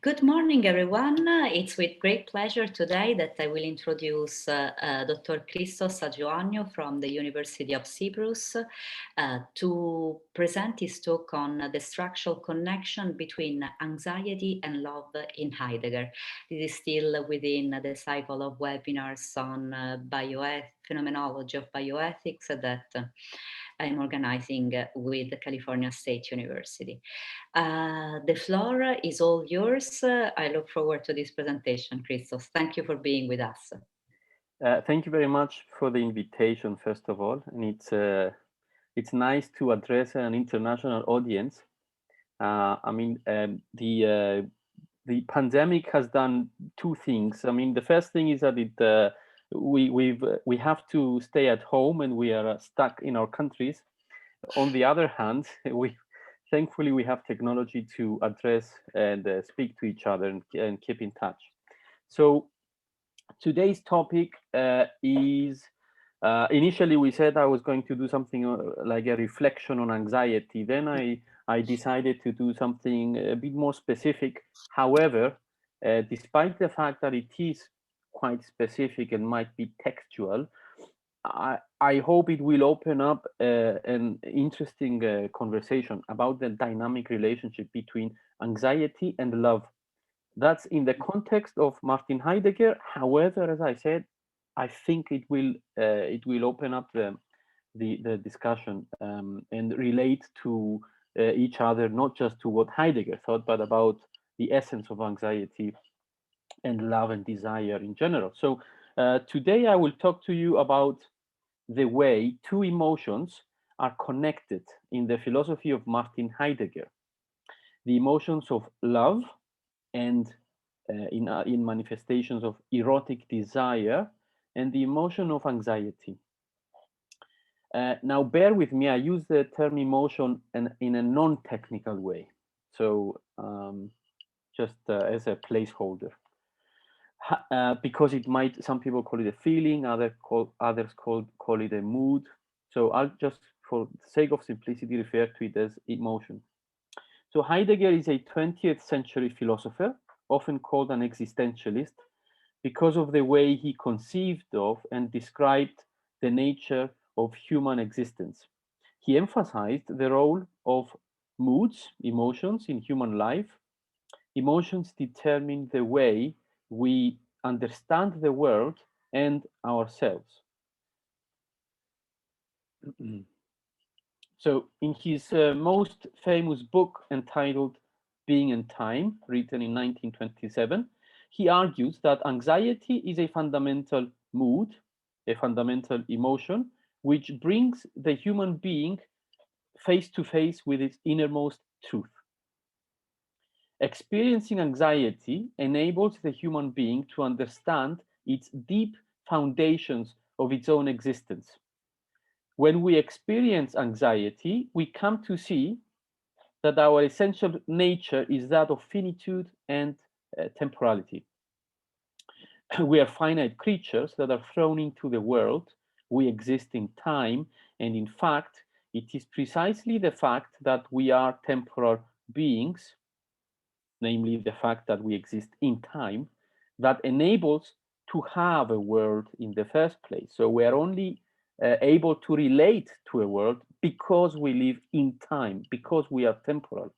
Good morning, everyone. It's with great pleasure today that I will introduce Dr. Christos Hadjioannou from the University of Cyprus to present his talk on the structural connection between anxiety and love in Heidegger. This is still within the cycle of webinars on phenomenology of bioethics that I'm organizing with the California State University. The floor is all yours. I look forward to this presentation, Christos. Thank you for being with us. Thank you very much for the invitation, first of all. And it's nice to address an international audience. The pandemic has done two things. The first thing is that we have to stay at home and we are stuck in our countries. On the other hand, thankfully we have technology to address and speak to each other and keep in touch. So today's topic is initially we said I was going to do something like a reflection on anxiety. Then I decided to do something a bit more specific. However, despite the fact that it is quite specific and might be textual, I hope it will open up an interesting conversation about the dynamic relationship between anxiety and love. That's in the context of Martin Heidegger. However, as I said, I think it will open up the discussion and relate to each other, not just to what Heidegger thought, but about the essence of anxiety and love and desire in general. So today I will talk to you about the way two emotions are connected in the philosophy of Martin Heidegger: the emotions of love and in manifestations of erotic desire, and the emotion of anxiety. Now, bear with me, I use the term emotion in a non-technical way, so just as a placeholder. Because it might, some people call it a feeling, others call it a mood. So I'll just, for the sake of simplicity, refer to it as emotion. So Heidegger is a 20th century philosopher, often called an existentialist, because of the way he conceived of and described the nature of human existence. He emphasized the role of moods, emotions, in human life. Emotions determine the way we understand the world and ourselves. So in his most famous book entitled Being and Time, written in 1927, he argues that anxiety is a fundamental mood, a fundamental emotion, which brings the human being face to face with its innermost truth. Experiencing anxiety enables the human being to understand its deep foundations of its own existence. When we experience anxiety, we come to see that our essential nature is that of finitude and temporality. We are finite creatures that are thrown into the world. We exist in time, and in fact, it is precisely the fact that we are temporal beings, namely the fact that we exist in time, that enables to have a world in the first place. So we are only able to relate to a world because we live in time, because we are temporal.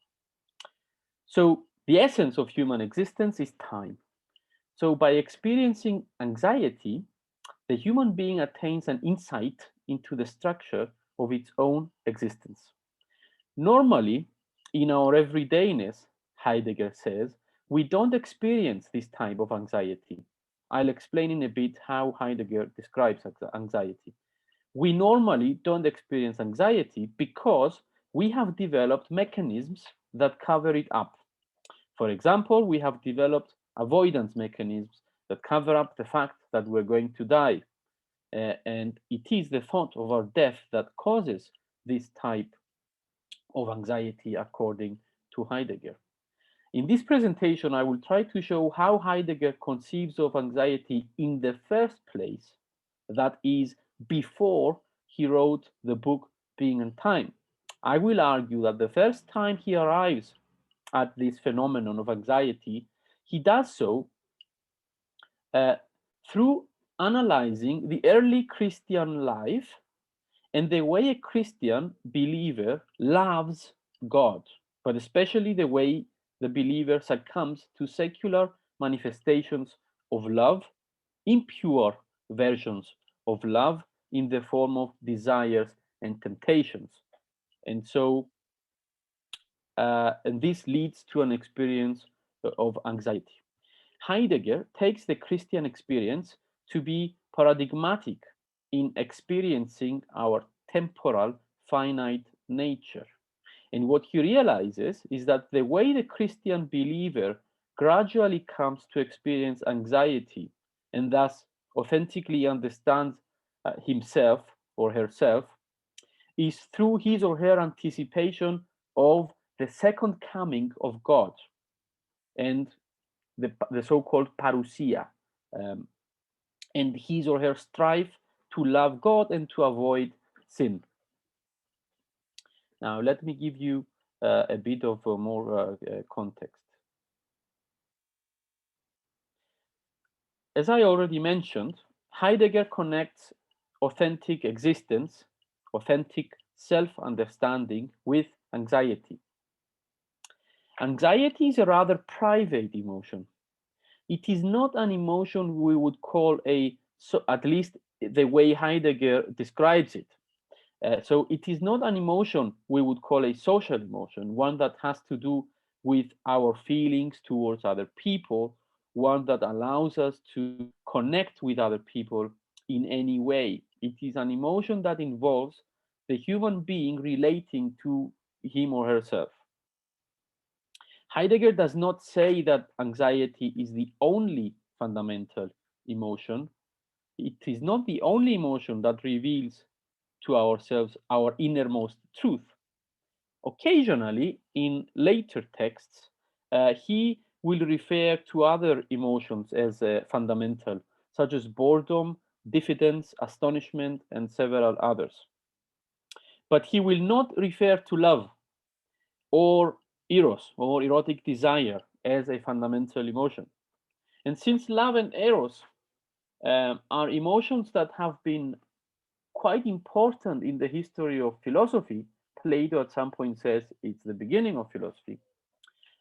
So the essence of human existence is time. So by experiencing anxiety, the human being attains an insight into the structure of its own existence. Normally, in our everydayness, Heidegger says, we don't experience this type of anxiety. I'll explain in a bit how Heidegger describes anxiety. We normally don't experience anxiety because we have developed mechanisms that cover it up. For example, we have developed avoidance mechanisms that cover up the fact that we're going to die. And it is the thought of our death that causes this type of anxiety, according to Heidegger. In this presentation, I will try to show how Heidegger conceives of anxiety in the first place, that is, before he wrote the book Being and Time. I will argue that the first time he arrives at this phenomenon of anxiety He does so through analyzing the early Christian life and the way a Christian believer loves God, but especially the way the believer succumbs to secular manifestations of love, impure versions of love in the form of desires and temptations. And so, and this leads to an experience of anxiety. Heidegger takes the Christian experience to be paradigmatic in experiencing our temporal, finite nature. And what he realizes is that the way the Christian believer gradually comes to experience anxiety and thus authentically understands himself or herself is through his or her anticipation of the second coming of God and the so-called parousia, um, and his or her strive to love God and to avoid sin. Now, let me give you a bit of more context. As I already mentioned, Heidegger connects authentic existence, authentic self-understanding with anxiety. Anxiety is a rather private emotion. It is not an emotion we would call so at least the way Heidegger describes it. So it is not an emotion we would call a social emotion, one that has to do with our feelings towards other people, one that allows us to connect with other people in any way. It is an emotion that involves the human being relating to him or herself. Heidegger does not say that anxiety is the only fundamental emotion. It is not the only emotion that reveals to ourselves our innermost truth. Occasionally, in later texts, he will refer to other emotions as fundamental, such as boredom, diffidence, astonishment, and several others. But he will not refer to love or eros or erotic desire as a fundamental emotion. And since love and eros are emotions that have been quite important in the history of philosophy, Plato at some point says it's the beginning of philosophy.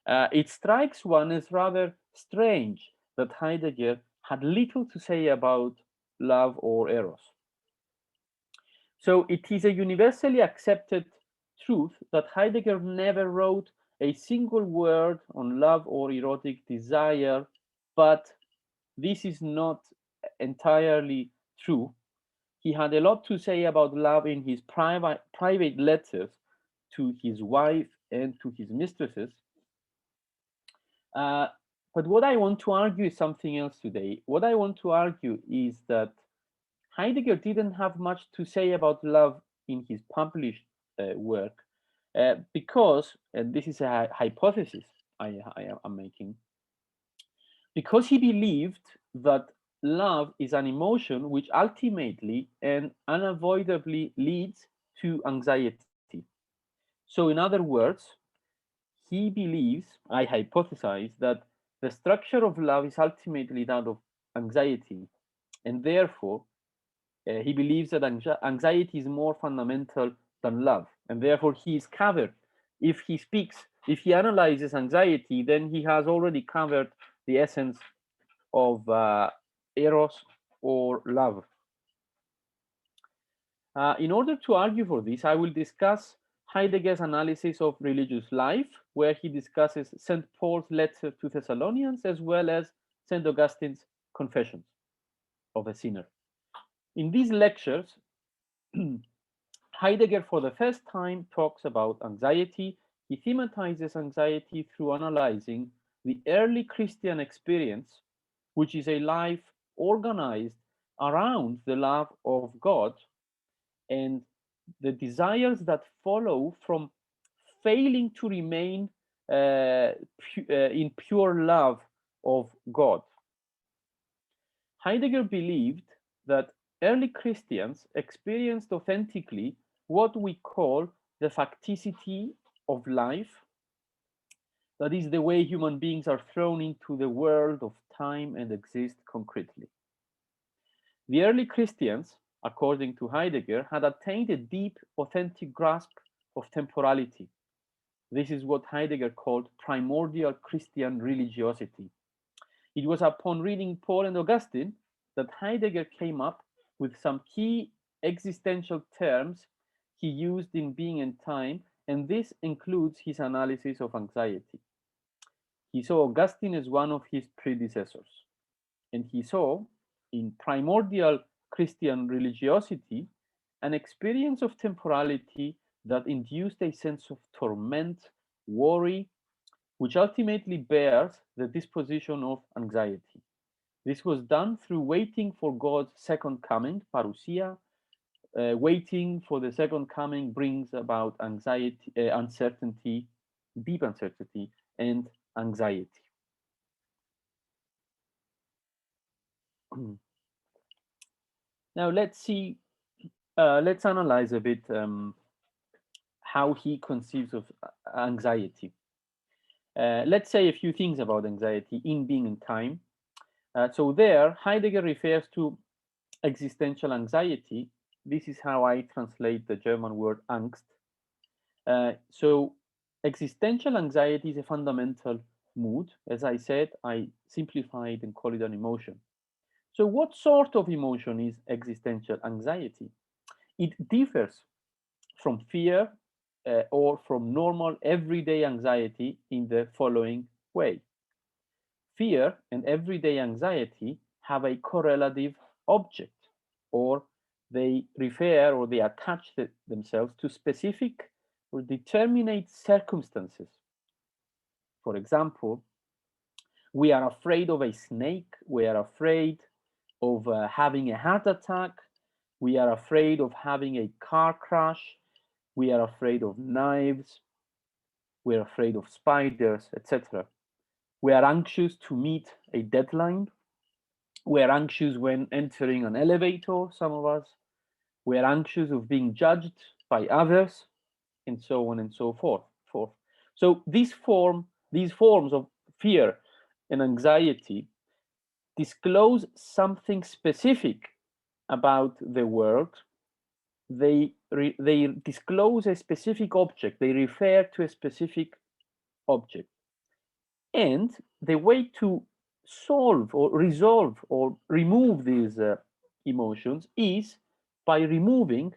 It strikes one as rather strange that Heidegger had little to say about love or eros. So it is a universally accepted truth that Heidegger never wrote a single word on love or erotic desire, but this is not entirely true. He had a lot to say about love in his private letters to his wife and to his mistresses. Uh, but what I want to argue is something else today. What I want to argue is that Heidegger didn't have much to say about love in his published work because, and this is a hypothesis I am making, because he believed that love is an emotion which ultimately and unavoidably leads to anxiety. So, in other words, he believes, I hypothesize, that the structure of love is ultimately that of anxiety, and therefore he believes that anxiety is more fundamental than love, and therefore he is covered. If he speaks, if he analyzes anxiety, then he has already covered the essence of eros or love. In order to argue for this, I will discuss Heidegger's analysis of religious life, where he discusses St. Paul's letter to Thessalonians, as well as St. Augustine's Confessions of a Sinner. In these lectures, Heidegger, for the first time, talks about anxiety. He thematizes anxiety through analyzing the early Christian experience, which is a life organized around the love of God and the desires that follow from failing to remain in pure love of God. Heidegger believed that early Christians experienced authentically what we call the facticity of life, That is the way human beings are thrown into the world of time and exist concretely. The early Christians, according to Heidegger, had attained a deep, authentic grasp of temporality. This is what Heidegger called primordial Christian religiosity. It was upon reading Paul and Augustine that Heidegger came up with some key existential terms he used in Being and Time, and this includes his analysis of anxiety. He saw Augustine as one of his predecessors, and he saw in primordial Christian religiosity an experience of temporality that induced a sense of torment, worry, which ultimately bears the disposition of anxiety. This was done through waiting for God's second coming, parousia. Waiting for the second coming brings about anxiety, uncertainty, deep uncertainty, and anxiety. Now let's analyze a bit how he conceives of anxiety. Let's say a few things about anxiety in Being and Time. So there, Heidegger refers to existential anxiety. This is how I translate the German word Angst. So existential anxiety is a fundamental mood. As I said, I simplify it and call it an emotion. So what sort of emotion is existential anxiety? It differs from fear or from normal everyday anxiety in the following way. Fear and everyday anxiety have a correlative object, or they refer or they attach themselves to specific or determinate circumstances. For example, we are afraid of a snake, we are afraid of having a heart attack, we are afraid of having a car crash, we are afraid of knives, we are afraid of spiders, etc. We are anxious to meet a deadline. We are anxious when entering an elevator, some of us. We are anxious of being judged by others, and so on and so forth. So these forms of fear and anxiety disclose something specific about the world. They disclose a specific object. They refer to a specific object. And the way to solve or resolve or remove these emotions is by removing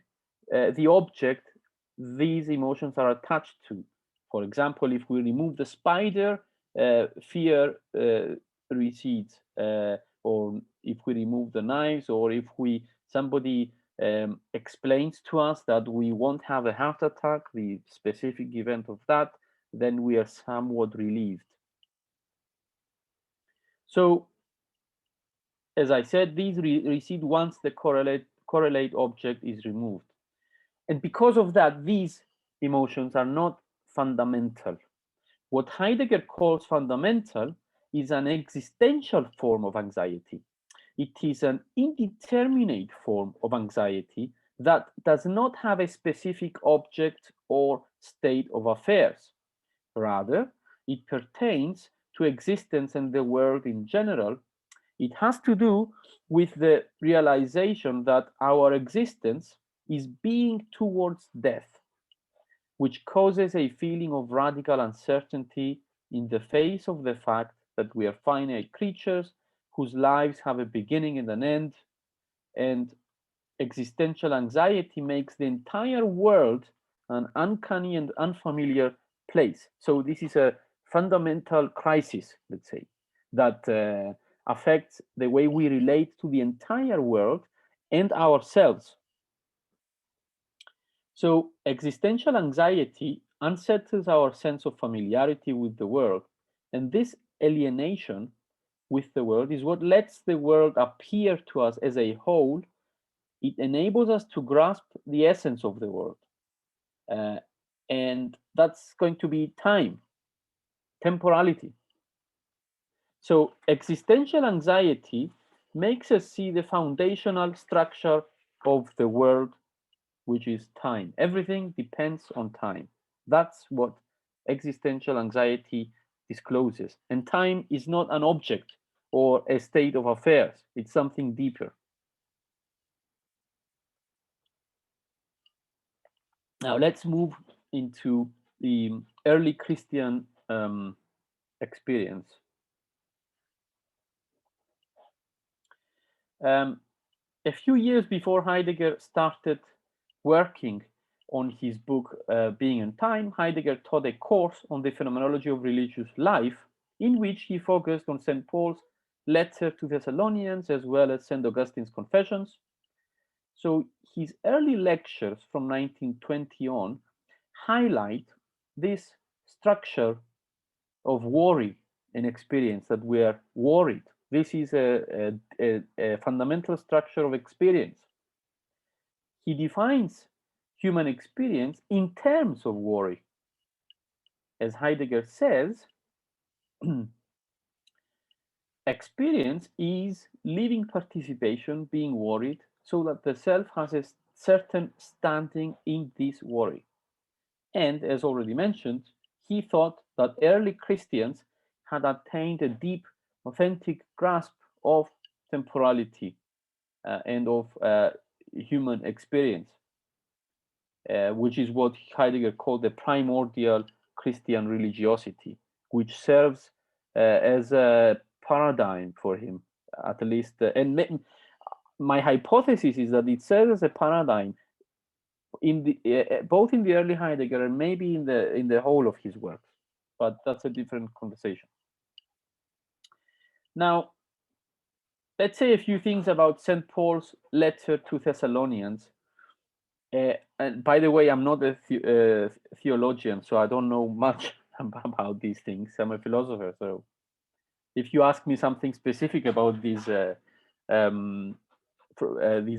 the object these emotions are attached to. For example, if we remove the spider, fear recedes. Or if we remove the knives, or if somebody explains to us that we won't have a heart attack, the specific event of that, then we are somewhat relieved. So, as I said, these recede once the correlate object is removed. And because of that, these emotions are not fundamental. What Heidegger calls fundamental is an existential form of anxiety. It is an indeterminate form of anxiety that does not have a specific object or state of affairs. Rather, it pertains to existence and the world in general. It has to do with the realization that our existence is being towards death, which causes a feeling of radical uncertainty in the face of the fact that we are finite creatures whose lives have a beginning and an end, and existential anxiety makes the entire world an uncanny and unfamiliar place. So this is a fundamental crisis, let's say, that affects the way we relate to the entire world and ourselves. So existential anxiety unsettles our sense of familiarity with the world, and this alienation with the world is what lets the world appear to us as a whole. It enables us to grasp the essence of the world. And that's going to be time, temporality. So existential anxiety makes us see the foundational structure of the world, which is time. Everything depends on time. That's what existential anxiety discloses. And time is not an object or a state of affairs. It's something deeper. Now let's move into the early Christian experience. A few years before Heidegger started working on his book Being and Time, Heidegger taught a course on the phenomenology of religious life, in which he focused on St. Paul's letter to Thessalonians as well as St. Augustine's Confessions. So his early lectures from 1920 on highlight this structure of worry and experience, that we are worried. This is a fundamental structure of experience. He defines human experience in terms of worry. As Heidegger says, experience is living participation being worried, so that the self has a certain standing in this worry. And as already mentioned, he thought that early Christians had attained a deep, authentic grasp of temporality and of human experience, which is what Heidegger called the primordial Christian religiosity, which serves as a paradigm for him, at least. And my hypothesis is that it serves as a paradigm in the both in the early Heidegger and maybe in the whole of his works, but that's a different conversation. Now, let's say a few things about St. Paul's letter to Thessalonians. And by the way, I'm not a theologian, so I don't know much about these things. I'm a philosopher, so if you ask me something specific about these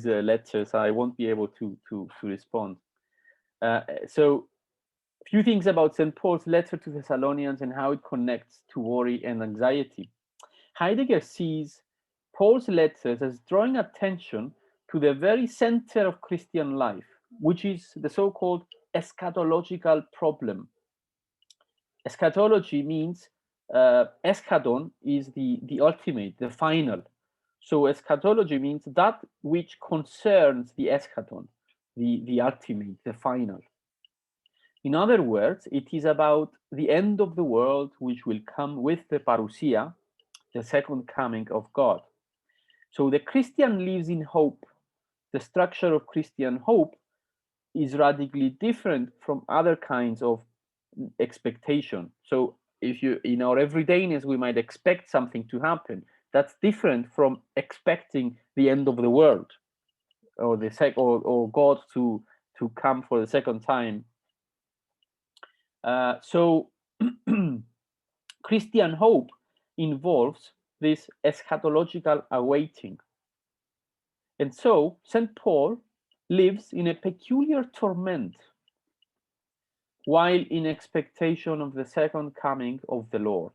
letters, I won't be able to respond. So a few things about St. Paul's letter to Thessalonians and how it connects to worry and anxiety. Heidegger sees Paul's letters as drawing attention to the very center of Christian life, which is the so-called eschatological problem. Eschatology means eschaton is the ultimate, the final. So eschatology means that which concerns the eschaton, the ultimate, the final. In other words, it is about the end of the world, which will come with the parousia, the second coming of God. So the Christian lives in hope. The structure of Christian hope is radically different from other kinds of expectation. So if you, in our everydayness, we might expect something to happen. That's different from expecting the end of the world, or or God to come for the second time. So Christian hope involves this eschatological awaiting. And so St. Paul lives in a peculiar torment while in expectation of the second coming of the Lord.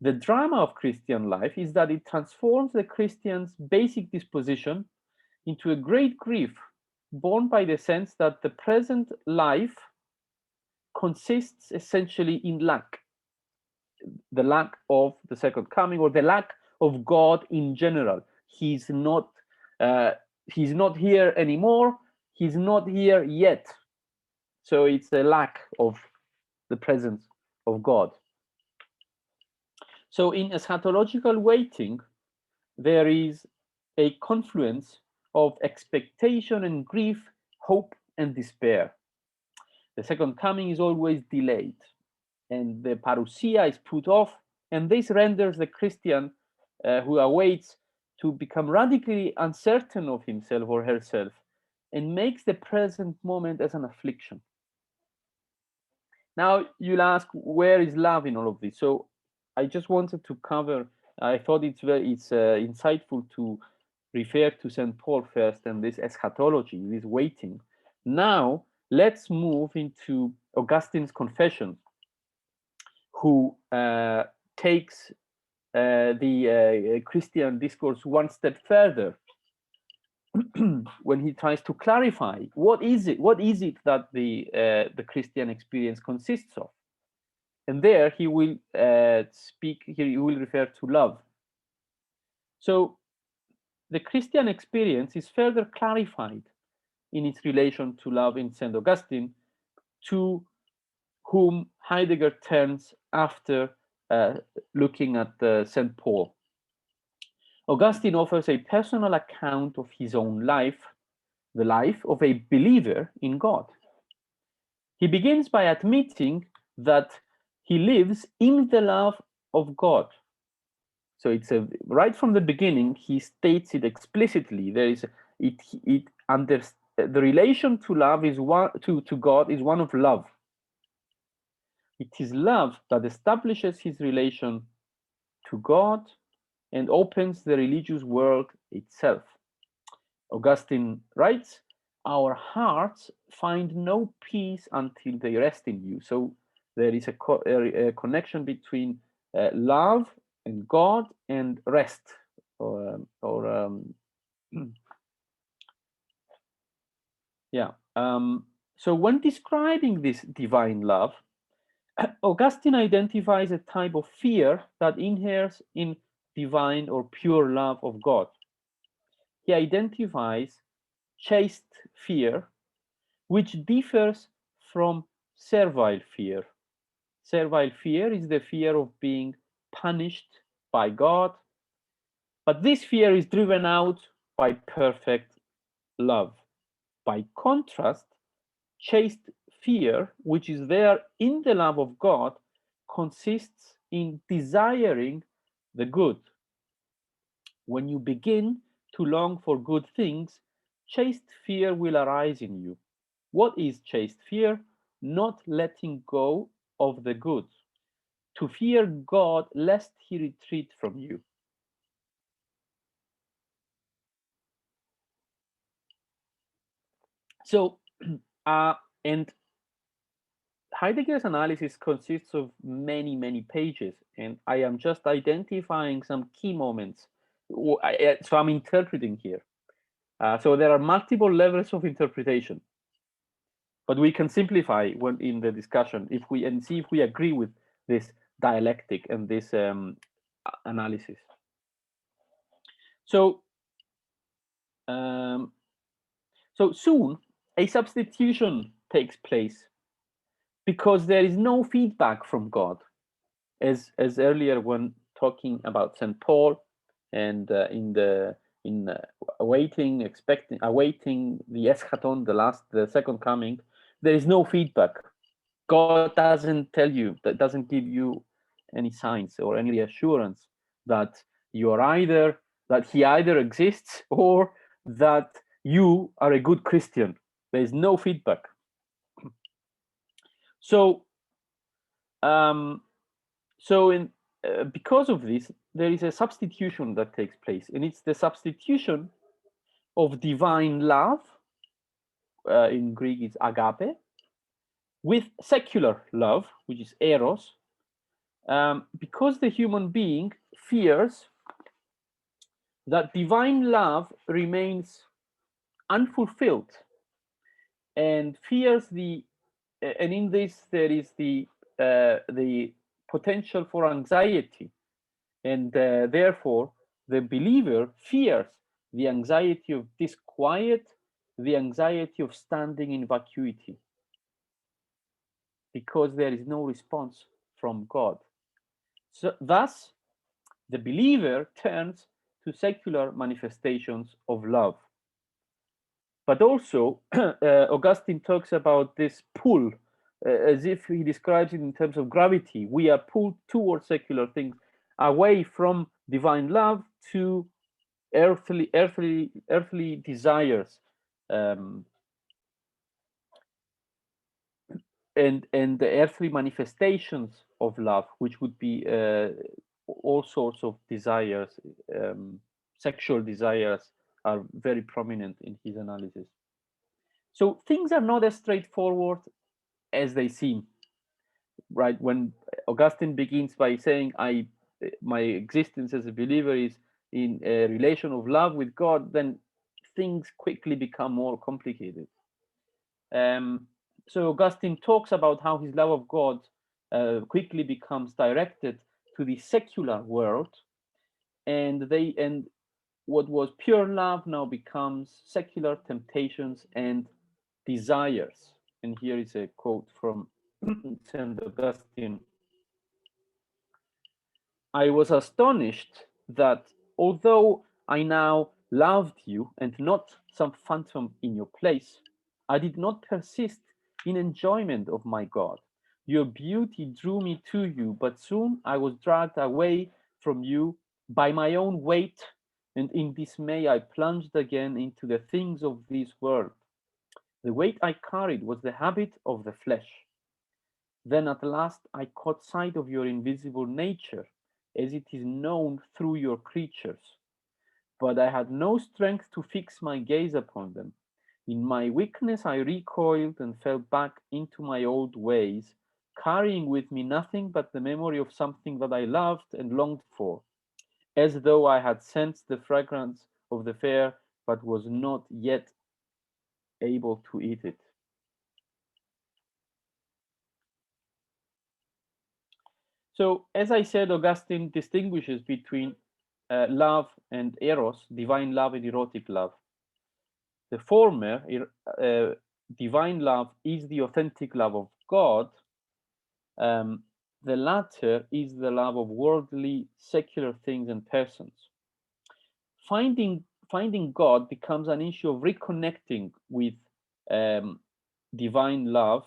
The drama of Christian life is that it transforms the Christian's basic disposition into a great grief borne by the sense that the present life consists essentially in lack, the lack of the second coming, or the lack of God in general. He's not here anymore. He's not here yet. So it's a lack of the presence of God. So in eschatological waiting, there is a confluence of expectation and grief, hope and despair. The second coming is always delayed, and the parousia is put off, and this renders the Christian who awaits to become radically uncertain of himself or herself, and makes the present moment as an affliction. Now you'll ask, where is love in all of this? So I just wanted to cover, I thought it's insightful to refer to St. Paul first and this eschatology, this waiting. Now let's move into Augustine's Confessions, who takes the Christian discourse one step further when he tries to clarify what is it that the Christian experience consists of. And there he will he will refer to love. So the Christian experience is further clarified in its relation to love in St. Augustine, to whom Heidegger turns after looking at St. Paul. Augustine offers a personal account of his own life, the life of a believer in God. He begins by admitting that he lives in the love of God. So it's right from the beginning, he states it explicitly. There is the relation to love is to God is one of love. It is love that establishes his relation to God and opens the religious world itself. Augustine writes, "Our hearts find no peace until they rest in you." So there is a connection between love and God and rest, yeah. So when describing this divine love, Augustine identifies a type of fear that inheres in divine or pure love of God. He identifies chaste fear, which differs from servile fear. Servile fear is the fear of being punished by God, but this fear is driven out by perfect love. By contrast, chaste fear, which is there in the love of God, consists in desiring the good. When you begin to long for good things, chaste fear will arise in you. What is chaste fear? Not letting go of the good. To fear God lest he retreat from you. So, and Heidegger's analysis consists of many, many pages, and I am just identifying some key moments. So I'm interpreting here. So there are multiple levels of interpretation, but we can simplify when in the discussion and see if we agree with this dialectic and this analysis. So, so soon a substitution takes place because there is no feedback from God, as earlier when talking about St. Paul, and awaiting the eschaton, the second coming, there is no feedback. God doesn't tell you, that doesn't give you any signs or any reassurance that he either exists or that you are a good Christian. There is no feedback. So, because of this, there is a substitution that takes place, and it's the substitution of divine love, in Greek it's agape, with secular love, which is eros, because the human being fears that divine love remains unfulfilled, and fears and in this there is the potential for anxiety, and therefore the believer fears the anxiety of disquiet, the anxiety of standing in vacuity, because there is no response from God. So thus, the believer turns to secular manifestations of love. But also, Augustine talks about this pull, as if he describes it in terms of gravity. We are pulled towards secular things, away from divine love to earthly desires, and the earthly manifestations of love, which would be all sorts of desires. Sexual desires are very prominent in his analysis. So things are not as straightforward as they seem, right? When Augustine begins by saying, my existence as a believer is in a relation of love with God, then things quickly become more complicated. So Augustine talks about how his love of God quickly becomes directed to the secular world, and what was pure love now becomes secular temptations and desires. And here is a quote from St. Augustine. I was astonished that although I now loved you and not some phantom in your place, I did not persist in enjoyment of my God. Your beauty drew me to you, but soon I was dragged away from you by my own weight, and in dismay I plunged again into the things of this world. The weight I carried was the habit of the flesh. Then at last I caught sight of your invisible nature, as it is known through your creatures. But I had no strength to fix my gaze upon them. In my weakness I recoiled and fell back into my old ways, carrying with me nothing but the memory of something that I loved and longed for, as though I had sensed the fragrance of the fair, but was not yet able to eat it. So, as I said, Augustine distinguishes between love and eros, divine love and erotic love. The former, divine love, is the authentic love of God. The latter is the love of worldly, secular things and persons. Finding God becomes an issue of reconnecting with divine love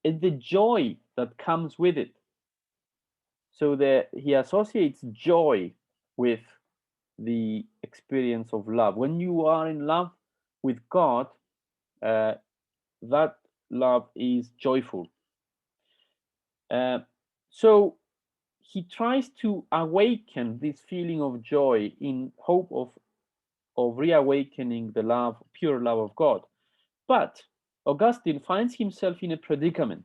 and the joy that comes with it. So that he associates joy with the experience of love. When you are in love with God, that love is joyful. So he tries to awaken this feeling of joy in hope of reawakening the love, pure love of God. But Augustine finds himself in a predicament.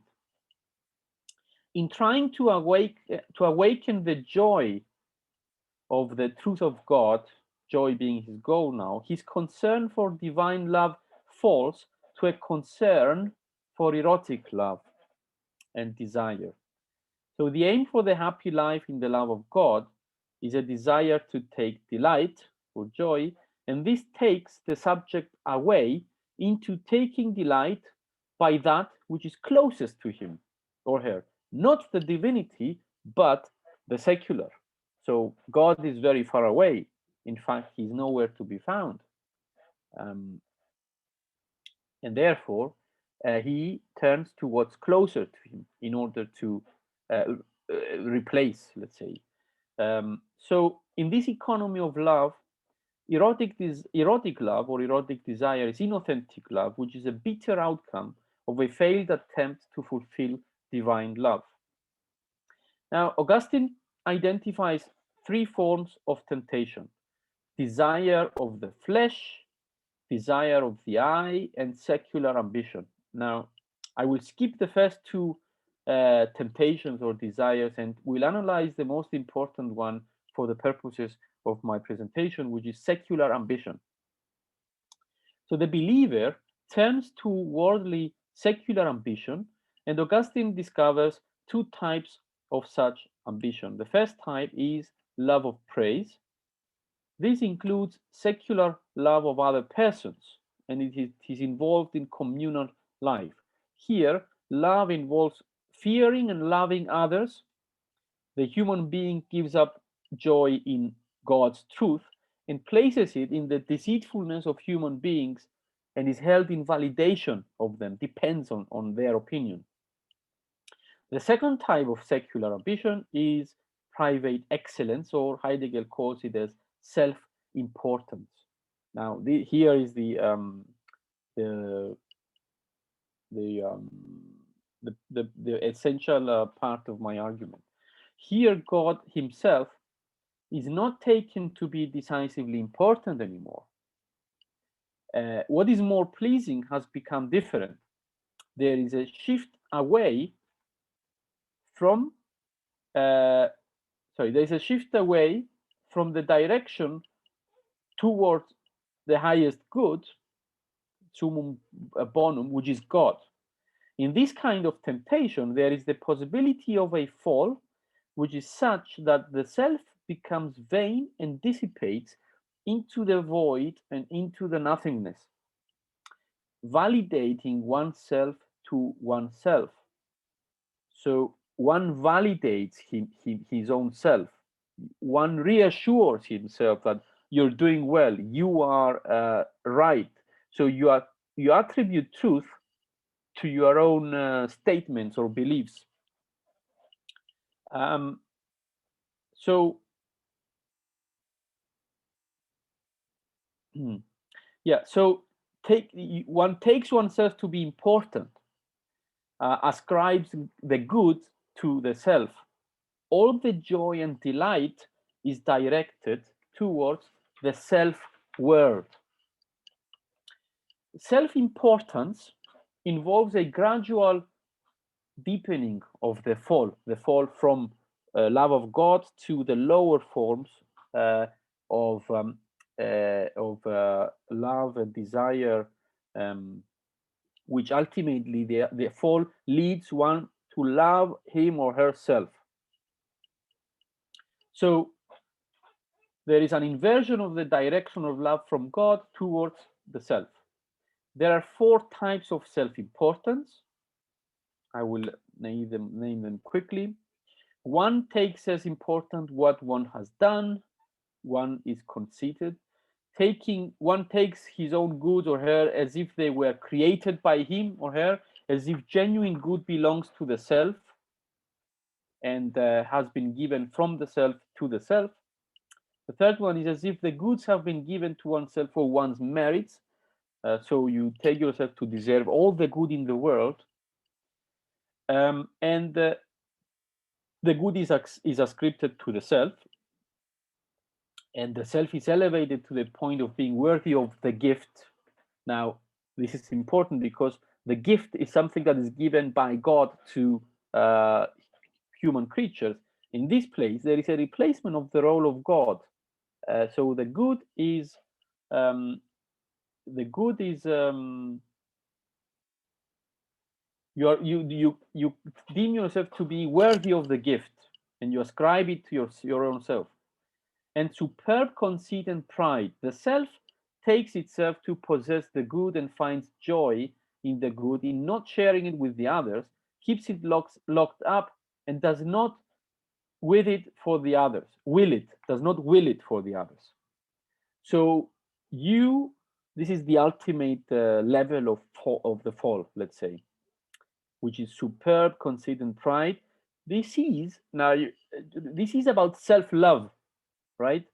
In trying to awaken the joy of the truth of God, joy being his goal now, his concern for divine love falls to a concern for erotic love and desire. So the aim for the happy life in the love of God is a desire to take delight or joy, and this takes the subject away into taking delight by that which is closest to him or her, not the divinity, but the secular. So God is very far away. In fact, he's nowhere to be found. And therefore, he turns to what's closer to him in order to replace, let's say. So in this economy of love, erotic love or erotic desire is inauthentic love, which is a bitter outcome of a failed attempt to fulfill divine love. Now, Augustine identifies three forms of temptation: desire of the flesh, desire of the eye, and secular ambition. Now, I will skip the first two temptations or desires, and we'll analyze the most important one for the purposes of my presentation, which is secular ambition. So the believer turns to worldly secular ambition, and Augustine discovers two types of such ambition. The first type is love of praise. This includes secular love of other persons, and it is involved in communal life. Here, love involves fearing and loving others. The human being gives up joy in God's truth and places it in the deceitfulness of human beings and is held in validation of them, depends on their opinion. The second type of secular ambition is private excellence, or Heidegger calls it as self-importance. Now, here is the essential part of my argument. Here, God himself is not taken to be decisively important anymore. What is more pleasing has become different. There is a shift away from there's a shift away from the direction towards the highest good, summum bonum, which is God. In this kind of temptation, there is the possibility of a fall, which is such that the self becomes vain and dissipates into the void and into the nothingness, validating oneself to oneself. So one validates his own self. One reassures himself that you're doing well, you are right. So you attribute truth to your own statements or beliefs. So so one takes oneself to be important, ascribes the good to the self. All the joy and delight is directed towards the self-world. Self-importance involves a gradual deepening of the fall from love of God to the lower forms of love and desire, which ultimately the fall leads one to love him or herself. So there is an inversion of the direction of love from God towards the self. There are 4 types of self-importance. I will name them quickly. One takes as important what one has done. One is conceited. One takes his own good or her as if they were created by him or her, as if genuine good belongs to the self and has been given from the self to the self. The third one is as if the goods have been given to oneself for one's merits. So you take yourself to deserve all the good in the world. And the good is ascribed to the self. And the self is elevated to the point of being worthy of the gift. Now, this is important because the gift is something that is given by God to human creatures. In this place, there is a replacement of the role of God. So the good is you deem yourself to be worthy of the gift, and you ascribe it to your own self. And superb conceit and pride, the self takes itself to possess the good and finds joy in the good, in not sharing it with the others, keeps it locked up, and does not will it for the others. Does not will it for the others. So this is the ultimate level of the fall, let's say, which is superb conceit and pride. This is about self-love, right?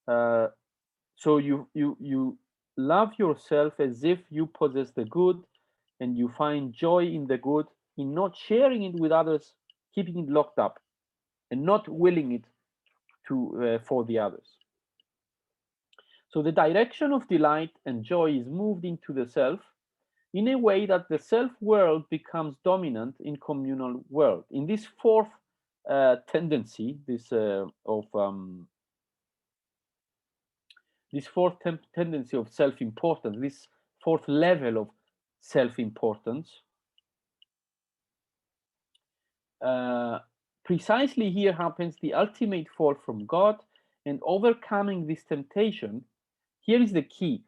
So you love yourself as if you possess the good, and you find joy in the good, in not sharing it with others, keeping it locked up, and not willing it to for the others. So the direction of delight and joy is moved into the self in a way that the self-world becomes dominant in communal world. In this fourth tendency, this fourth tendency of self-importance, this fourth level of self-importance, precisely here happens the ultimate fall from God, and overcoming this temptation. Here is the key.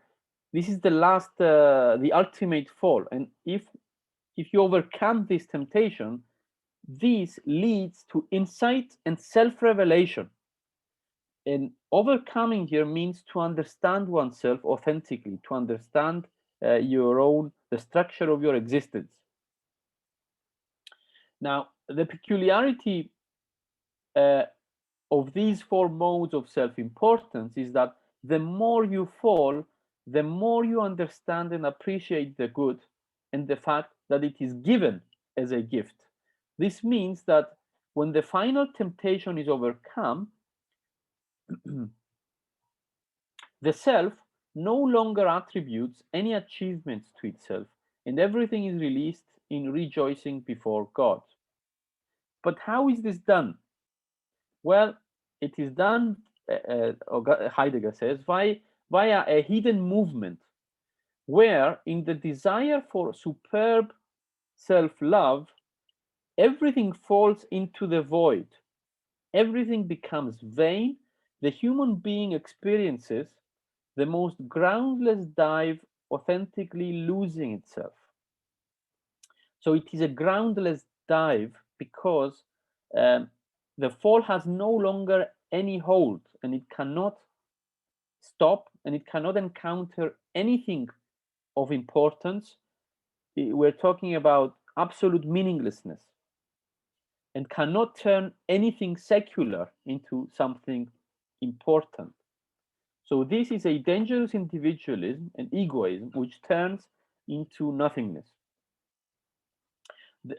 This is the last, the ultimate fall. And if you overcome this temptation, this leads to insight and self-revelation. And overcoming here means to understand oneself authentically, to understand the structure of your existence. Now, the peculiarity of these 4 modes of self-importance is that the more you fall, the more you understand and appreciate the good and the fact that it is given as a gift. This means that when the final temptation is overcome, the self no longer attributes any achievements to itself, and everything is released in rejoicing before God. But how is this done? Well, it is done, Heidegger says, via a hidden movement, where in the desire for superb self-love, everything falls into the void. Everything becomes vain. The human being experiences the most groundless dive, authentically losing itself. So it is a groundless dive because the fall has no longer any hold, and it cannot stop, and it cannot encounter anything of importance. We're talking about absolute meaninglessness, and cannot turn anything secular into something important. So this is a dangerous individualism and egoism which turns into nothingness.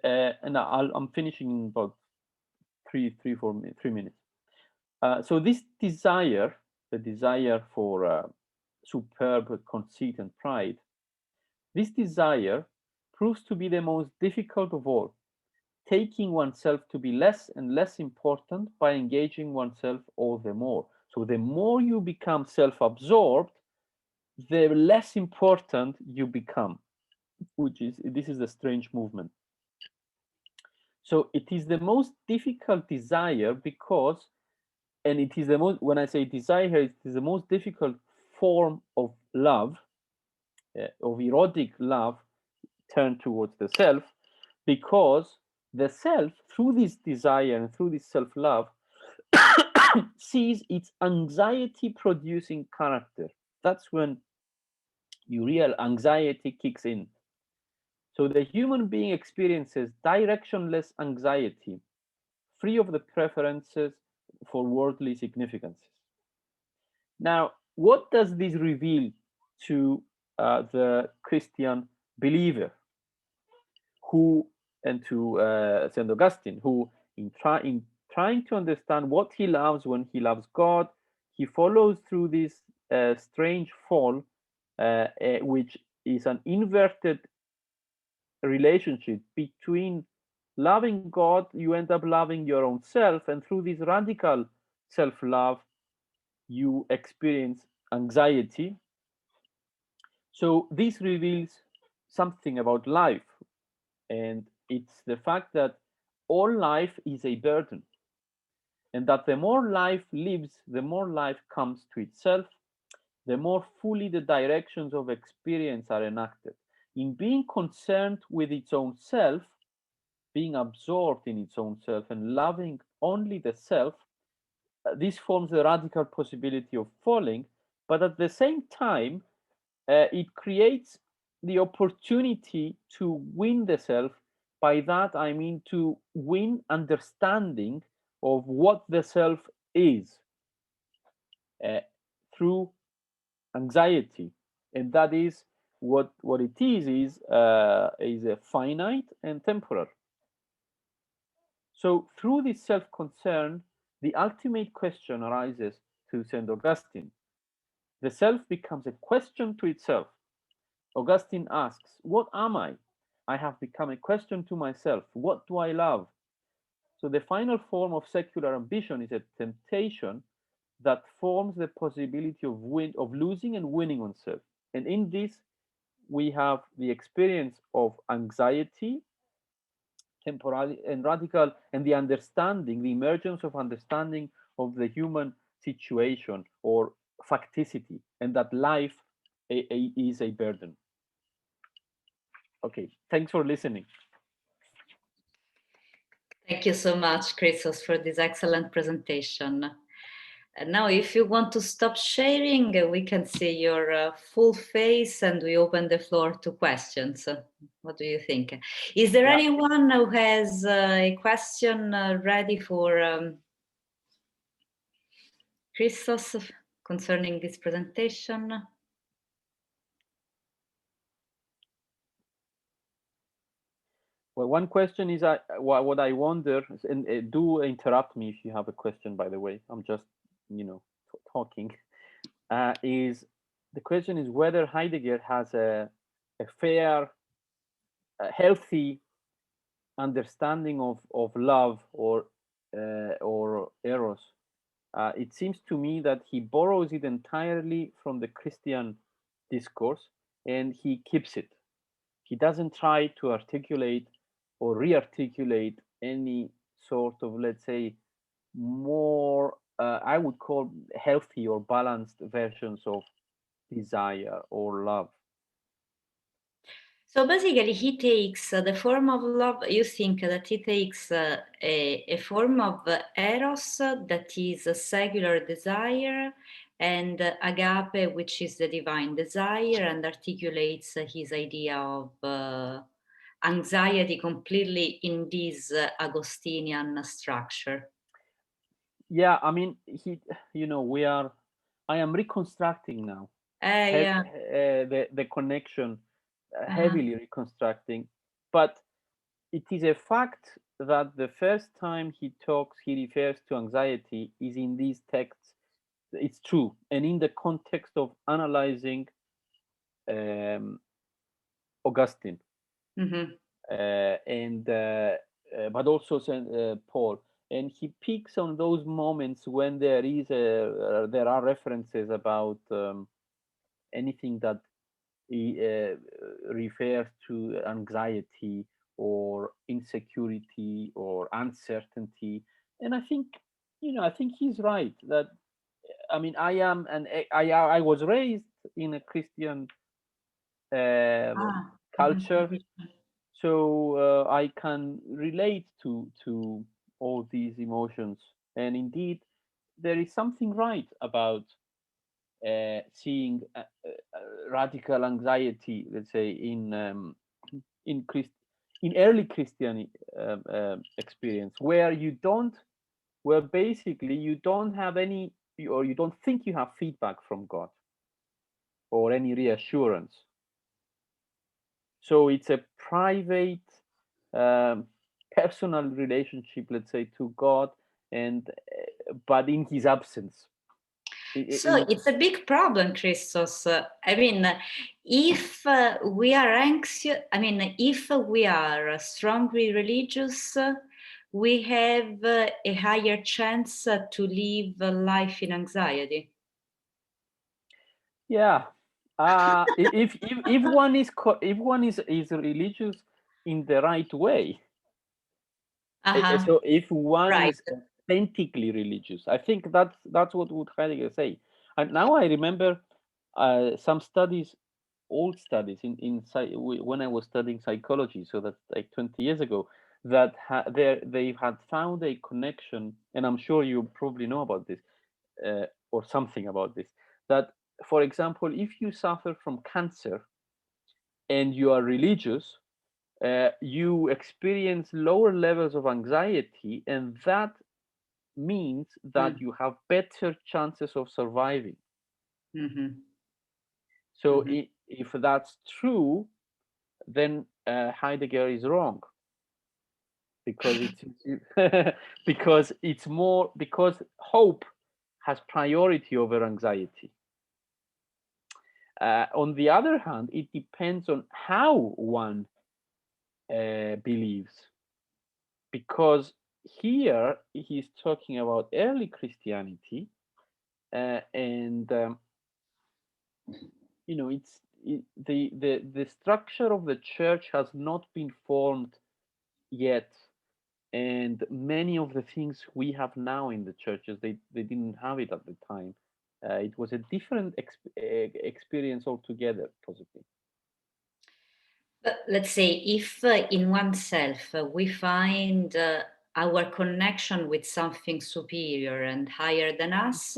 And I'm finishing in about 3 minutes. So this desire, the desire for superb conceit and pride, this desire proves to be the most difficult of all, taking oneself to be less and less important by engaging oneself all the more. So the more you become self-absorbed, the less important you become, this is a strange movement. So it is the most difficult desire because, and it is the most, when I say desire, it is the most difficult form of love, of erotic love turned towards the self, because the self, through this desire and through this self-love, sees its anxiety-producing character. That's when your real anxiety kicks in. So the human being experiences directionless anxiety, free of the preferences for worldly significances. Now, what does this reveal to the Christian believer, who, and to St. Augustine, who, in trying to understand what he loves when he loves God, he follows through this strange fall, which is an inverted relationship between loving God, you end up loving your own self, and through this radical self-love, you experience anxiety. So this reveals something about life, and it's the fact that all life is a burden, and that the more life lives, the more life comes to itself, the more fully the directions of experience are enacted. In being concerned with its own self, being absorbed in its own self and loving only the self, this forms the radical possibility of falling, but at the same time, it creates the opportunity to win the self. By that, I mean to win understanding of what the self is through anxiety. And that is what it is a finite and temporal. So through this self-concern, the ultimate question arises to St. Augustine. The self becomes a question to itself. Augustine asks, what am I? I have become a question to myself. What do I love? So the final form of secular ambition is a temptation that forms the possibility of losing and winning oneself. And in this, we have the experience of anxiety, temporal and radical, and the understanding, the emergence of understanding of the human situation or facticity, and that life is a burden. Okay, thanks for listening. Thank you so much, Christos, for this excellent presentation. And now, if you want to stop sharing, we can see your full face and we open the floor to questions. What do you think? Is there anyone who has a question ready for Christos concerning this presentation? Well, one question is what I wonder, and do interrupt me if you have a question, by the way. I'm just, talking. Is the question is whether Heidegger has a fair, healthy understanding of love or eros. It seems to me that he borrows it entirely from the Christian discourse and he keeps it. He doesn't try to articulate or re-articulate any sort of, let's say, more, I would call healthy or balanced versions of desire or love. So basically, he takes the form of love. You think that he takes a form of eros that is a secular desire, and agape, which is the divine desire, and articulates his idea of anxiety completely in this Agostinian structure. Yeah, I mean, I am reconstructing now Yeah. the connection, Uh-huh. heavily reconstructing, but it is a fact that the first time he refers to anxiety is in these texts. It's true, and in the context of analyzing um, Augustine, Mm-hmm. and but also Paul, and he picks on those moments when there are references about anything that refers to anxiety or insecurity or uncertainty. And I think he's right that, I mean, I was raised in a Christian Ah. culture, Mm-hmm. so I can relate to all these emotions. And indeed, there is something right about seeing radical anxiety, let's say, in Christ in early Christian experience, where basically you don't have any, or you don't think you have feedback from God or any reassurance. So it's a private, um, personal relationship, let's say, to God, and but in His absence. So it's a big problem, Christos. I mean, if we are anxious, I mean, if we are strongly religious, we have a higher chance to live a life in anxiety. Yeah. If one if one is religious in the right way, Uh-huh. so if one Right. is authentically religious, I think that's what would Heidegger say. And now I remember some studies, old studies when I was studying psychology, so that's like 20 years ago, that they had found a connection, and I'm sure you probably know about this, or something about this, that, for example, if you suffer from cancer and you are religious, you experience lower levels of anxiety, and that means that Mm. you have better chances of surviving. Mm-hmm. So Mm-hmm. if that's true, then Heidegger is wrong, because it's because hope has priority over anxiety. On the other hand, it depends on how one believes, because here he's talking about early Christianity, and the structure of the church has not been formed yet, and many of the things we have now in the churches, they didn't have it at the time. It was a different experience altogether, possibly. But let's say if in oneself we find our connection with something superior and higher than us,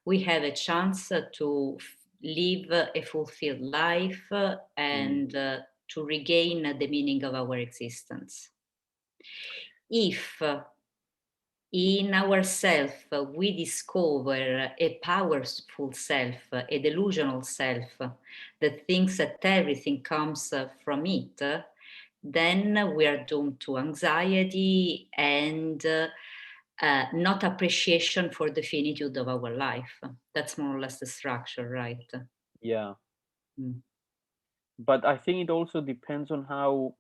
we have a chance to live a fulfilled life Mm. and to regain the meaning of our existence. If in ourself we discover a powerful self, a delusional self that thinks that everything comes from it, then we are doomed to anxiety and not appreciation for the finitude of our life. That's more or less the structure, right? Yeah, Mm. but I think it also depends on how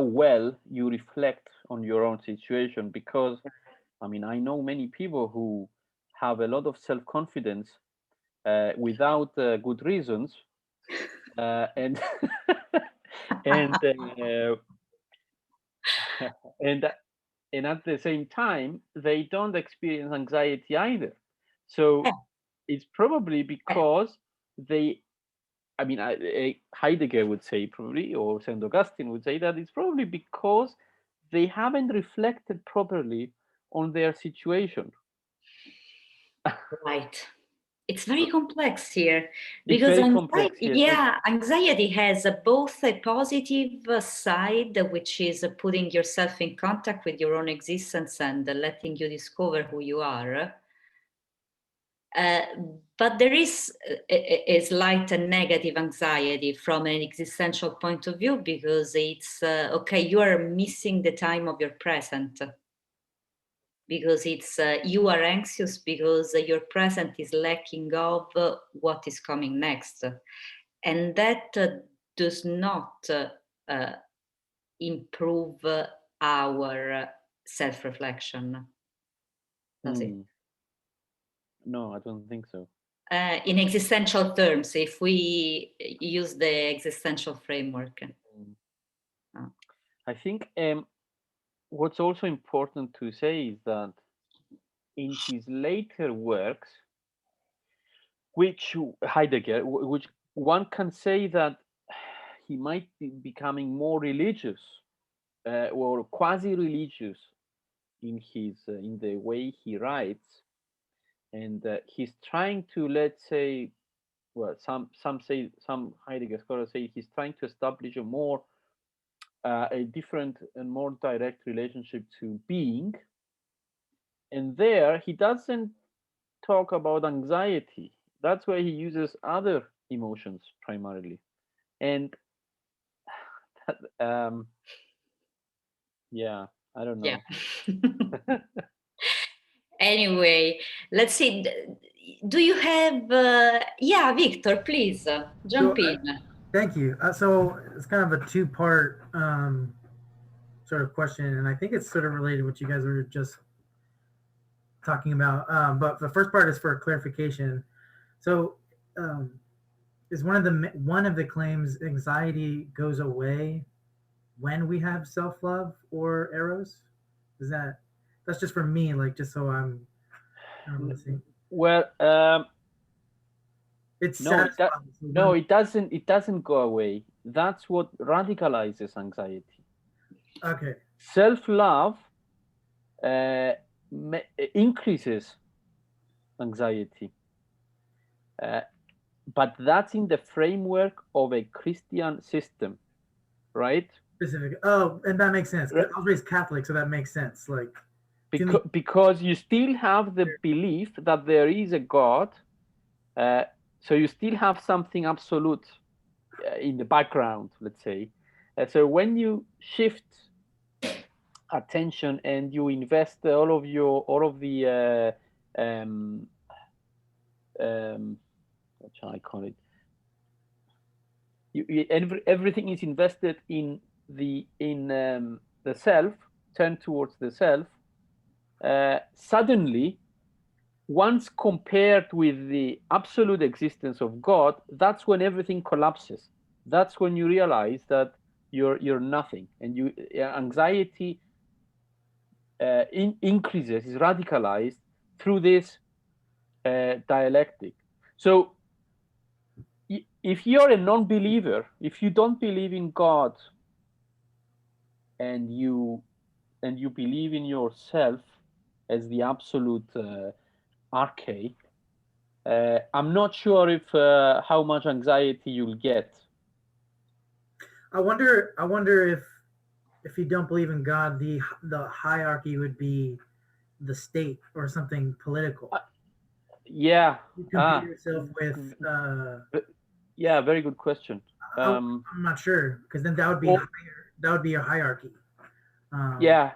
well you reflect on your own situation, because I mean, I know many people who have a lot of self-confidence without good reasons, and and and and at the same time they don't experience anxiety either. So Eh, it's probably eh, because they, I mean, Heidegger would say probably, or St. Augustine would say that it's probably because they haven't reflected properly on their situation. right. It's very complex here It's because very anxiety, complex, yes. yeah, anxiety has both a positive side, which is putting yourself in contact with your own existence and letting you discover who you are. Uh, but there is a slight negative anxiety from an existential point of view because it's okay, you are missing the time of your present because it's you are anxious because your present is lacking of what is coming next, and that does not uh, improve our self-reflection, does it? Hmm. No, I don't think so. In existential terms, if we use the existential framework. Mm. Uh, I think what's also important to say is that in his later works, which Heidegger, which one can say that he might be becoming more religious or quasi-religious in his in the way he writes, and he's trying to, let's say, well, some Heidegger scholars say he's trying to establish a different and more direct relationship to being, and there he doesn't talk about anxiety. That's where he uses other emotions primarily, and um, yeah, I don't yeah. know. Anyway, let's see. Do you have? Yeah, Victor, please So, jump in. thank you. So it's kind of a two-part sort of question, and I think it's sort of related to what you guys were just talking about. But the first part is for clarification. So, um, is one of the claims anxiety goes away when we have self-love or eros? Is that's just for me, like just so I'm listening. Well, It's no, it satisfying. So no, it doesn't. It doesn't go away. That's what radicalizes anxiety. okay. Self-love uh, increases anxiety, uh, but that's in the framework of a Christian system, right? Specific. Oh, and that makes sense. 'Cause I was raised Catholic, so that makes sense. Like to me, Because you still have the belief that there is a God, so you still have something absolute in the background, let's say. So when you shift attention and you invest all of the what shall I call it? Everything is invested in the self, turned towards the self. Suddenly, once compared with the absolute existence of God, that's when everything collapses. That's when you realize that you're nothing, and anxiety increases, is radicalized through this dialectic. So if you're a non-believer, if you don't believe in God, and you believe in yourself as the absolute arche, I'm not sure if how much anxiety you'll get. I wonder. I wonder if you don't believe in God, the hierarchy would be the state or something political. Yeah. You compare yourself with. Yeah, very good question. I'm not sure because then that would be higher. That would be a hierarchy. Yeah,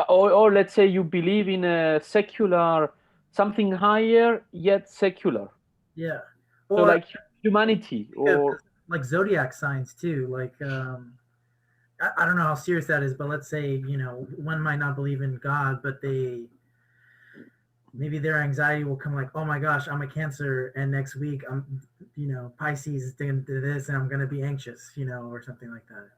or let's say you believe in a secular, something higher yet secular. Yeah. So Or like humanity, or like zodiac signs too. Like I don't know how serious that is, but let's say one might not believe in God, but maybe their anxiety will come like, oh my gosh, I'm a Cancer, and next week Pisces is going to do this, and I'm going to be anxious, or something like that.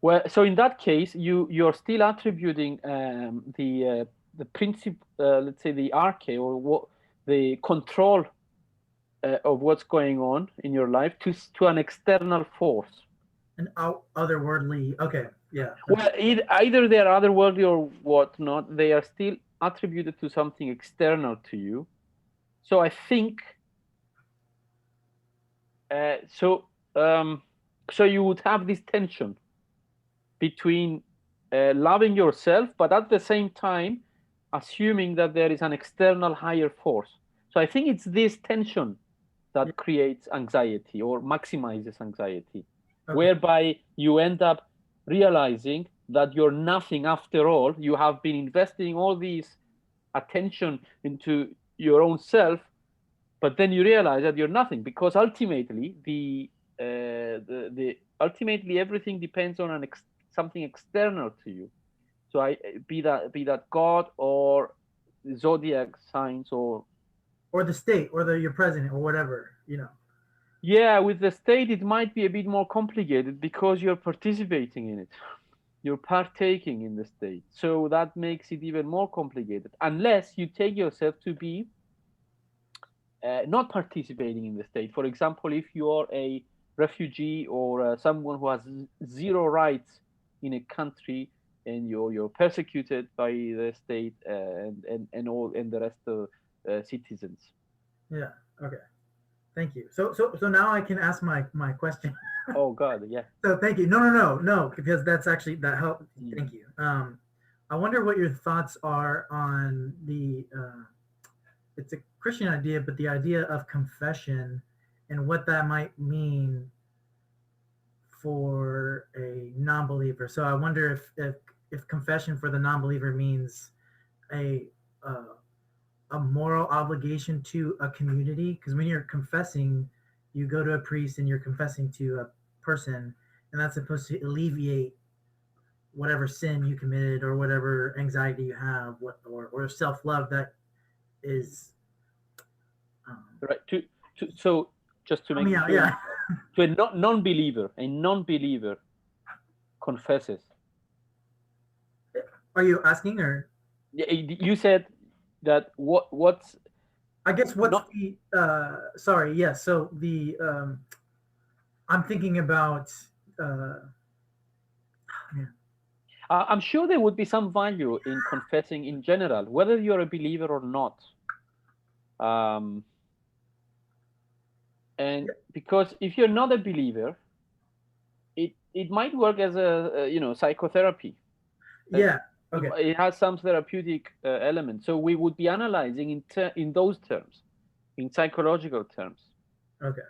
Well, so in that case, you're still attributing the principle, let's say the arche, or what the control of what's going on in your life to an external force. An otherworldly. Okay, yeah. Well, either they're otherworldly or whatnot. They are still attributed to something external to you. So I think. So you would have this tension between loving yourself, but at the same time assuming that there is an external higher force. So I think it's this tension that creates anxiety or maximizes anxiety, whereby you end up realizing that you're nothing after all. You have been investing all this attention into your own self, but then you realize that you're nothing, because ultimately ultimately everything depends on something external to you. So be that God or zodiac signs or the state or your president or whatever, Yeah, with the state it might be a bit more complicated because you're participating in it. You're partaking in the state. So that makes it even more complicated, unless you take yourself to be not participating in the state. For example, if you are a refugee or someone who has zero rights in a country and you're persecuted by the state and the rest of citizens. Yeah. Okay. Thank you. So now I can ask my question. Oh God, yeah. So thank you. No, because that helped. Thank you. I wonder what your thoughts are on the. It's a Christian idea, but the idea of confession and what that might mean for a non-believer. So I wonder if confession for the non-believer means a moral obligation to a community, because when you're confessing, you go to a priest and you're confessing to a person, and that's supposed to alleviate whatever sin you committed or whatever anxiety you have, or self-love that is right. So just to make it clear, yeah. To a non-believer confesses. Are you asking, or you said that what's I guess what's the sorry, yes. So the I'm thinking about I'm sure there would be some value in confessing in general, whether you're a believer or not. And because if you're not a believer, it might work as a psychotherapy. Yeah. Okay. It has some therapeutic element. So we would be analyzing in those terms, in psychological terms. Okay.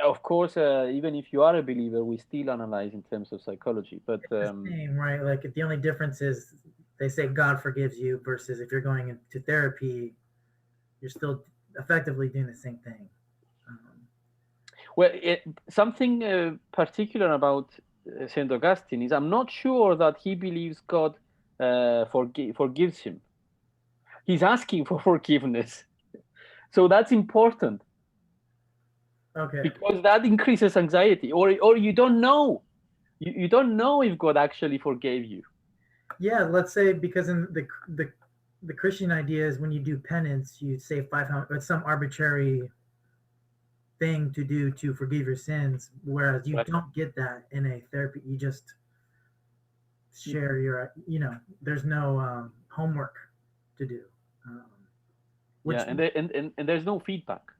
Of course, even if you are a believer, we still analyze in terms of psychology. But it's the same, right? Like the only difference is they say God forgives you, versus if you're going into therapy, you're still effectively doing the same thing. Well, something particular about St. Augustine is I'm not sure that he believes God forgives him. He's asking for forgiveness. So that's important. Okay. Because that increases anxiety, or you don't know. You don't know if God actually forgave you. Yeah, let's say because in the Christian idea is when you do penance, you say 500. It's some arbitrary thing to do to forgive your sins, whereas you don't get that in a therapy. You just share your, there's no homework to do. And there's no feedback,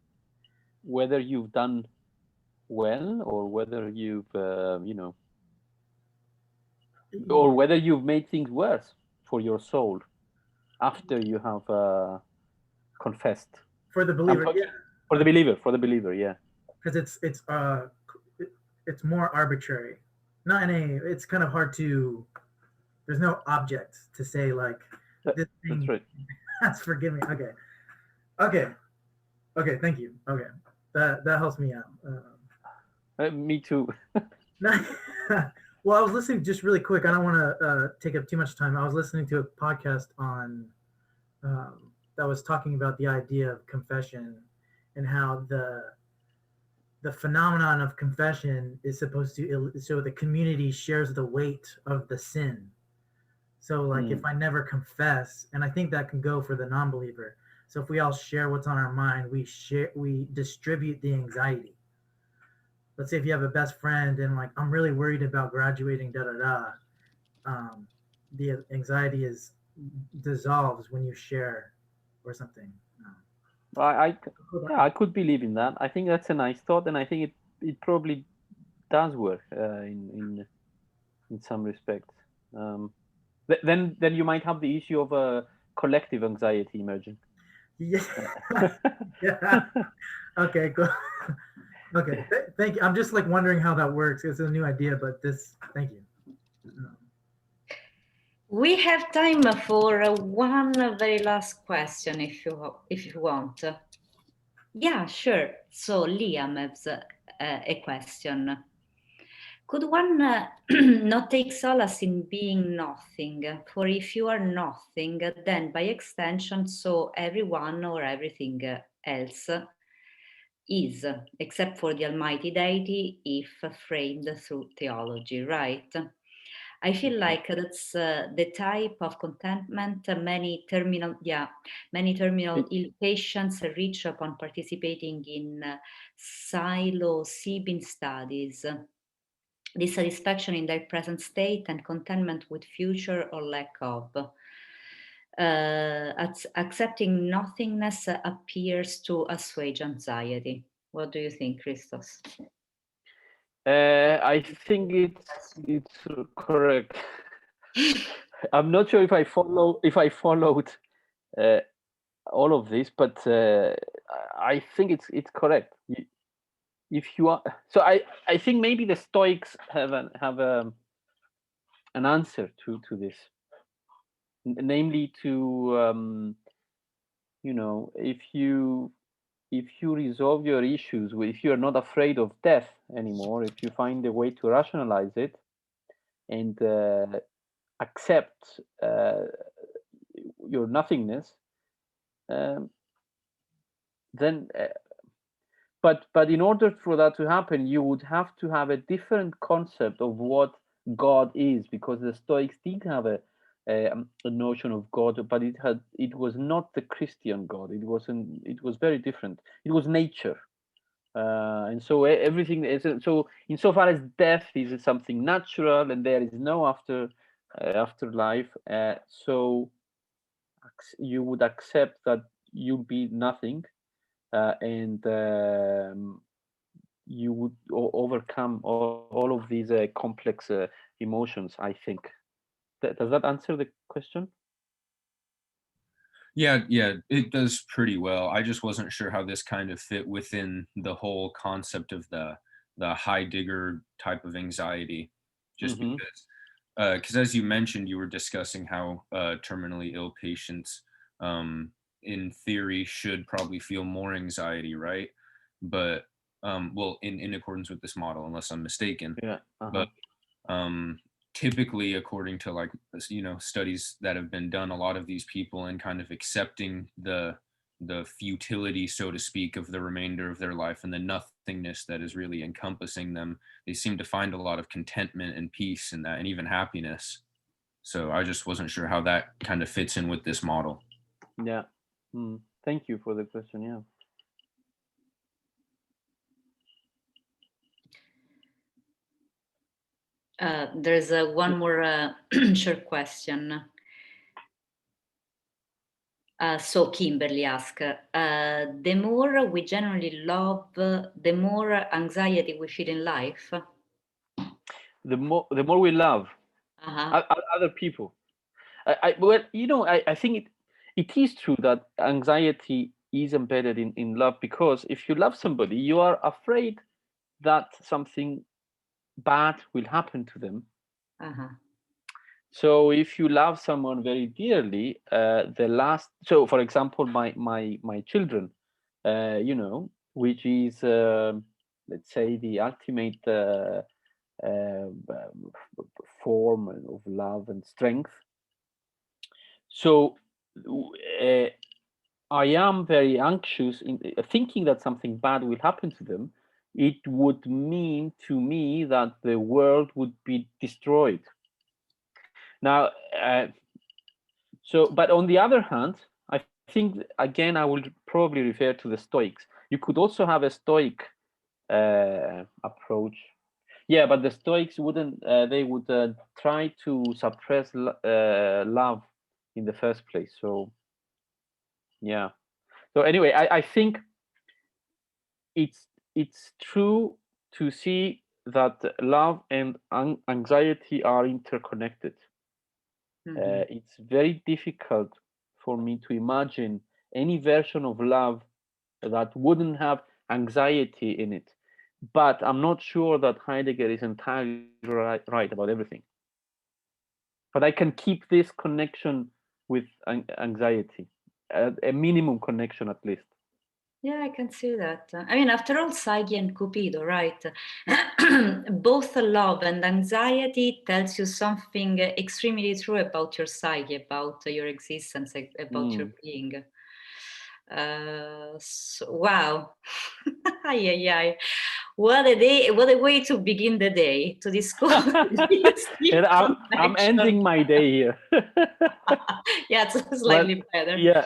whether you've done well or whether you've or whether you've made things worse for your soul after you have confessed. For the believer, yeah. For the believer, yeah. Because it's more arbitrary. Not in a. It's kind of hard to. There's no object to say like this thing. That's right. That's forgive me. Okay. Thank you. Okay, that helps me out. Me too. Well, I was listening just really quick. I don't want to take up too much time. I was listening to a podcast on that was talking about the idea of confession and how the phenomenon of confession is supposed to so the community shares the weight of the sin. So like if I never confess, and I think that can go for the non-believer. So if we all share what's on our mind, we distribute the anxiety. Let's say if you have a best friend and like, I'm really worried about graduating, the anxiety is dissolves when you share or something. I could believe in that. I think that's a nice thought, and I think it probably does work in some respects. Then you might have the issue of a collective anxiety emerging. Yeah. Yeah. Okay, cool. Okay, thank you. I'm just like wondering how that works. It's a new idea, but thank you. We have time for one very last question, if you want. Yeah, sure. So Liam has a question. Could one not take solace in being nothing? For if you are nothing, then by extension, so everyone or everything else is, except for the Almighty Deity, if framed through theology, right? I feel like that's the type of contentment many terminal ill patients reach upon participating in psilocybin studies. Dissatisfaction in their present state and contentment with future or lack of. Accepting nothingness appears to assuage anxiety. What do you think, Christos? I think it's correct. I'm not sure if I followed all of this, but I think it's correct. If you are, so I think maybe the Stoics have an answer to this, namely to if you resolve your issues, if you are not afraid of death anymore, if you find a way to rationalize it and accept your nothingness, then but in order for that to happen, you would have to have a different concept of what God is, because the Stoics did have a notion of God, but it was not the Christian God. It was very different. It was nature. And so everything is, so insofar as death is something natural and there is no afterlife, so you would accept that you'll be nothing, and you would overcome all of these complex emotions, I think. Does that answer the question? Yeah, it does pretty well. I just wasn't sure how this kind of fit within the whole concept of the Heidegger type of anxiety, just because as you mentioned, you were discussing how terminally ill patients in theory should probably feel more anxiety, right? But well, in accordance with this model, unless I'm mistaken. Yeah. But typically, according to like studies that have been done, a lot of these people, in kind of accepting the futility, so to speak, of the remainder of their life and the nothingness that is really encompassing them, they seem to find a lot of contentment and peace in that, and even happiness. So I just wasn't sure how that kind of fits in with this model. Yeah. Thank you for the question. Yeah. There's one more short question. So Kimberly asks, the more we generally love, the more anxiety we feel in life. The more we love other people. I think it is true that anxiety is embedded in love, because if you love somebody, you are afraid that something bad will happen to them. So if you love someone very dearly, so for example, my children, which is let's say the ultimate form of love and strength. So I am very anxious in thinking that something bad will happen to them, it would mean to me that the world would be destroyed. Now, but on the other hand, I think, again, I will probably refer to the Stoics. You could also have a Stoic approach. Yeah, but the Stoics wouldn't, they would try to suppress love in the first place. So, yeah. So anyway, I think it's true to see that love and anxiety are interconnected. It's very difficult for me to imagine any version of love that wouldn't have anxiety in it. But I'm not sure that Heidegger is entirely right about everything. But I can keep this connection with anxiety, a minimum connection at least. Yeah, I can see that. I mean, after all, Psyche and Cupido, right? Both love and anxiety tells you something extremely true about your psyche, about your existence, about your being. Wow. Ay, ay, ay. What a day, what a way to begin the day, to discuss this And I'm ending my day here. Yeah, it's slightly better. Yeah.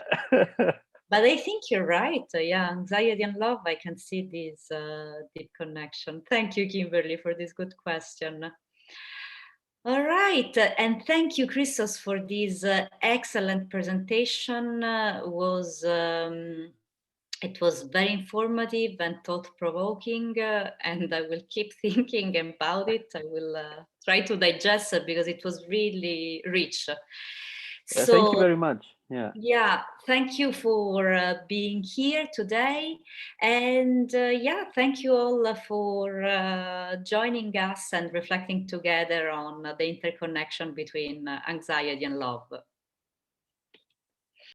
But I think you're right. Yeah, anxiety and love, I can see this deep connection. Thank you, Kimberly, for this good question. All right, and thank you, Christos, for this excellent presentation. It was very informative and thought-provoking, and I will keep thinking about it. I will try to digest it because it was really rich. So, thank you very much. Yeah, thank you for being here today. And yeah, thank you all for joining us and reflecting together on the interconnection between anxiety and love.